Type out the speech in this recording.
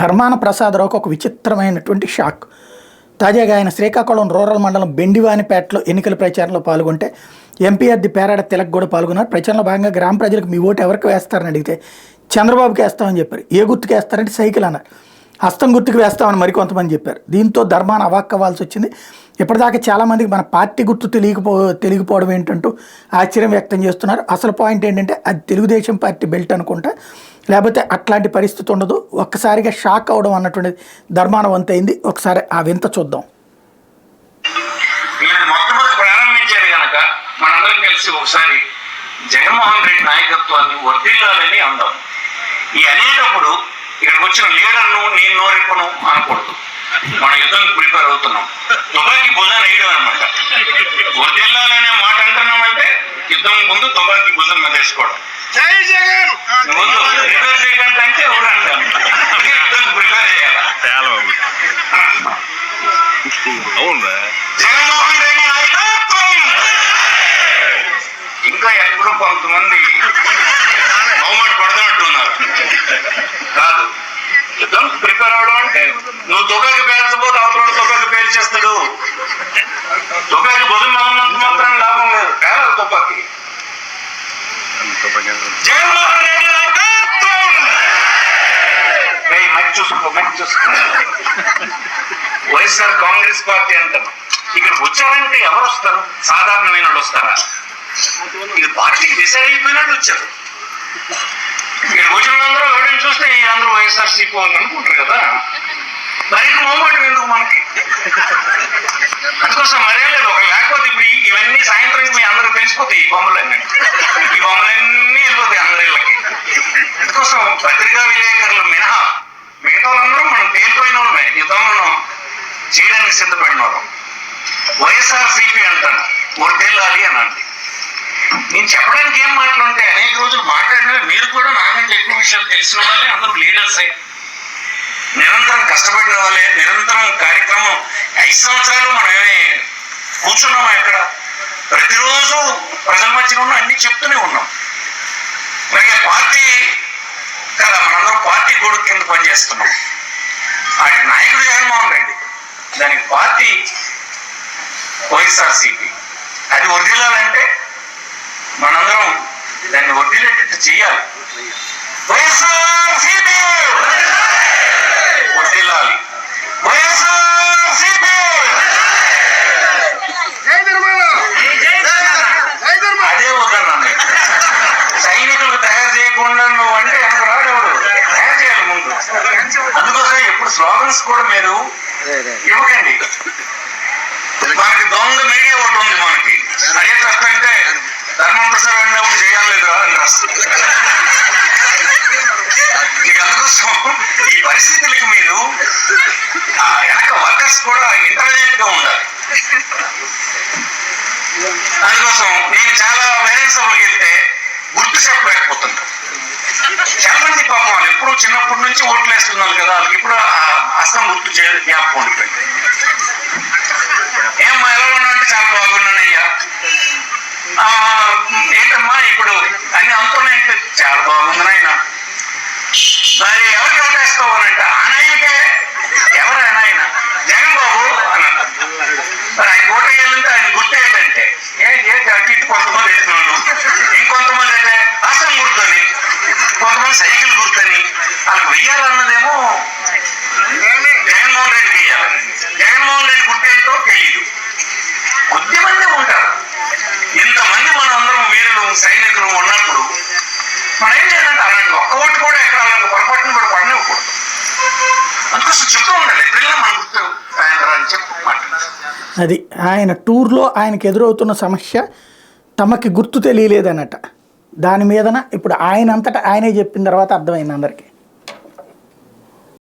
ధర్మాన ప్రసాదరావుకు ఒక విచిత్రమైనటువంటి షాక్. తాజాగా ఆయన శ్రీకాకుళం రూరల్ మండలం బెండివానిపేటలో ఎన్నికల ప్రచారంలో పాల్గొంటే ఎంపీ అభ్యర్థి పేరాడ తిలక్ కూడా పాల్గొన్నారు. ప్రచారంలో భాగంగా గ్రామ ప్రజలకు మీ ఓటు ఎవరికి వేస్తారని అడిగితే చంద్రబాబుకి వేస్తామని చెప్పారు. ఏ గుర్తుకు వేస్తారంటే సైకిల్ అన్నారు. హస్తం గుర్తుకు వేస్తామని మరికొంతమంది చెప్పారు. దీంతో ధర్మాన అవాక్కవ్వాల్సి వచ్చింది. ఇప్పటిదాకా చాలామందికి మన పార్టీ గుర్తు తెలియకపోవడం ఏంటంటూ ఆశ్చర్యం వ్యక్తం చేస్తున్నారు. అసలు పాయింట్ ఏంటంటే అది తెలుగుదేశం పార్టీ బెల్ట్ అనుకుంటా, లేకపోతే అట్లాంటి పరిస్థితి ఉండదు. ఒక్కసారిగా షాక్ అవడం అన్నటువంటిది ధర్మాన వంతైంది. ఒకసారి ఆ వింత చూద్దాం. మొట్టమొదటి ప్రారంభించారు కనుక మనందరం కలిసి ఒకసారి జగన్మోహన్ రెడ్డి నాయకత్వాన్ని వర్ధిల్లాలని అందాం. ఈ అనేటప్పుడు ఇక్కడికి వచ్చిన లీడర్ను నేను నోరెప్పను అనకూడదు. మన యుద్ధం ప్రిపేర్ అవుతున్నాం. తుపాకీ భుజాన్ని వేయడం అనమాట. వర్ధిల్లాలనే మాట అంటున్నామంటే యుద్ధం ముందు తుపాకీ భుజం మీద వేసుకోవడం. జై జగన్ ముందు ప్రిపేర్ చేయడానికి అంటే ఎవరు అంటాను. యుద్ధం ప్రిపేర్ చేయాలి. జగన్మోహన్ రెడ్డి నాయకత్వం. ఇంకా ఎక్కడో కొంతమంది బహుమతి పడుతున్నట్టున్నారు. కాదు, యుద్ధం ప్రిపేర్ అవడం అంటే నువ్వు తుపాకి పేల్చబోతే అవతల తుపాకి పేల్చేస్తాడు. తుపాకి భుజం ఉన్నంత మాత్రం లాభం లేదు. పేరాలి తుపాకి. జగన్మోహన్ రెడ్డి నాయకత్వం. మైక్ చూసుకో. వైఎస్ఆర్ కాంగ్రెస్ పార్టీ అంటారు. ఇక్కడికి వచ్చారంటే ఎవరు వస్తారు? సాధారణమైన వాళ్ళు వస్తారా? ఇది పార్టీ డిసైడ్ అయిపోయినట్టు వచ్చారు. ఇక్కడ వచ్చిన వాళ్ళందరూ ఎవరైనా చూస్తే అందరూ వైఎస్ఆర్ సిపి వాళ్ళు అనుకుంటారు కదా. మరి మొహమాటం ఎందుకు మనకి? అందుకోసం మరే లేదు. ఒక లేకపోతే ఇప్పుడు ఇవన్నీ సాయంత్రం మీ అందరూ తెలిసిపోతాయి. ఈ బొమ్మలన్నీ వెళ్ళిపోతాయి అందరి ఇళ్ళకి. అందుకోసం పత్రికా విలేకరులు మినహా మిగతా వాళ్ళందరూ మనం తేలిపోయిన వాళ్ళమే. యుద్ధంలో చేయడానికి సిద్ధపడిన వాళ్ళం. వైఎస్ఆర్ సిపి అంటాను, వర్ధిల్లాలి అని అంది. నేను చెప్పడానికి ఏం మాటలు ఉంటాయి? అనేక రోజులు మాట్లాడినా మీరు కూడా నాకంటే ఎక్కువ విషయాలు తెలిసిన వాళ్ళే. అందరూ లీడర్సే, నిరంతరం కష్టపడిన వాళ్ళే. నిరంతరం కార్యక్రమం 5 సంవత్సరాలు మనమే కూర్చున్నామా? ఎక్కడ ప్రతిరోజు ప్రజల మధ్యన ఉన్న అన్ని చెప్తూనే ఉన్నాం. అలాగే పార్టీ కదా, మనందరం పార్టీ గొడుగు కింద పనిచేస్తున్నాం. వాటి నాయకుడు జగన్మోహన్ రెడ్డి, దానికి పార్టీ వైఎస్ఆర్ సిపి. అది వర్ధిల్లాలంటే మనందరం దాన్ని వర్ధిల్లేటట్టు చేయాలి. వైఎస్ఆర్ సిపి వర్ధిల్లాలి. వైఎస్ఆర్ సిపి. అదే వద్దన్నాను. సైనికులకు తయారు చేయకుండా నువ్వు అంటే எனக்கு రాడెవడు తయారు చేయాలి ముందు. అందుకోసం ఎప్పుడు స్లోగన్స్ కూడా మీరు ఇవ్వకండి. మనకి దొంగ మీడియా ఒకటి ఉంది. మనకి అదే తప్ప అంటే ధర్మం ప్రసాద్ అన్నప్పుడు చేయాలేదురా అని రాస్తుంది. ఇక అందుకోసం ఈ పరిస్థితులకి మీరు వెనక వర్కర్స్ కూడా ఇంటెలిజెంట్ గా ఉండాలి. అందుకోసం నేను చాలా వేరే సభలకు వెళ్తే గుర్తు చెప్పలేకపోతుంటాను. చాలా మంది పాపం వాళ్ళు ఎప్పుడు చిన్నప్పటి నుంచి ఓట్లు వేస్తున్నారు కదా, వాళ్ళకి ఇప్పుడు హస్తం గుర్తు జ్ఞాపకం ఉండిపోయింది. ఏమ్మా ఎలా ఉన్నా అంటే చాలా బాగున్నానయ్యా. ఏంటమ్మా ఇప్పుడు అన్ని అనుకున్నాయంటే చాలా బాగుంది నాయన. మరి ఎవరికి ఓటేసుకోవాలంటే ఆనాయనకే. ఎవరైనా ఆయన జగన్ బాబు అని అంటారు. మరి ఆయన ఓటు వేయాలంటే ఆయన గుర్తు ఏంటంటే అటు ఇటు కొంతమంది వేస్తున్నాడు, ఇంకొంతమంది అయితే హస్తం గుర్తని, కొంతమంది సైకిల్ గుర్తని. వాళ్ళకి వెయ్యాలన్నదేమో జగన్మోహన్ రెడ్డికి వెయ్యాలి. జగన్మోహన్ రెడ్డి గుర్తు ఏంటో తెలియదు. కొద్దిమంది ఉంటారు. ఇంతమంది మనం అందరం వీరులు సైనికులు ఉన్నప్పుడు మనం ఏం చేయాలంటే అలాంటి ఒక్క ఓటు కూడా ఎక్కడ అలాంటి పొరపాటును కూడా పడనివ్వకూడదు. అందుకోసం చెప్తూ ఉండాలి. ఎప్పుడైనా మన గుర్తు అని చెప్పు. అది ఆయన టూర్లో ఆయనకు ఎదురవుతున్న సమస్య తమకి గుర్తు తెలియలేదన్నట. దాని మీదన ఇప్పుడు ఆయన అంతటా ఆయనే చెప్పిన తర్వాత అర్థమైంది అందరికీ.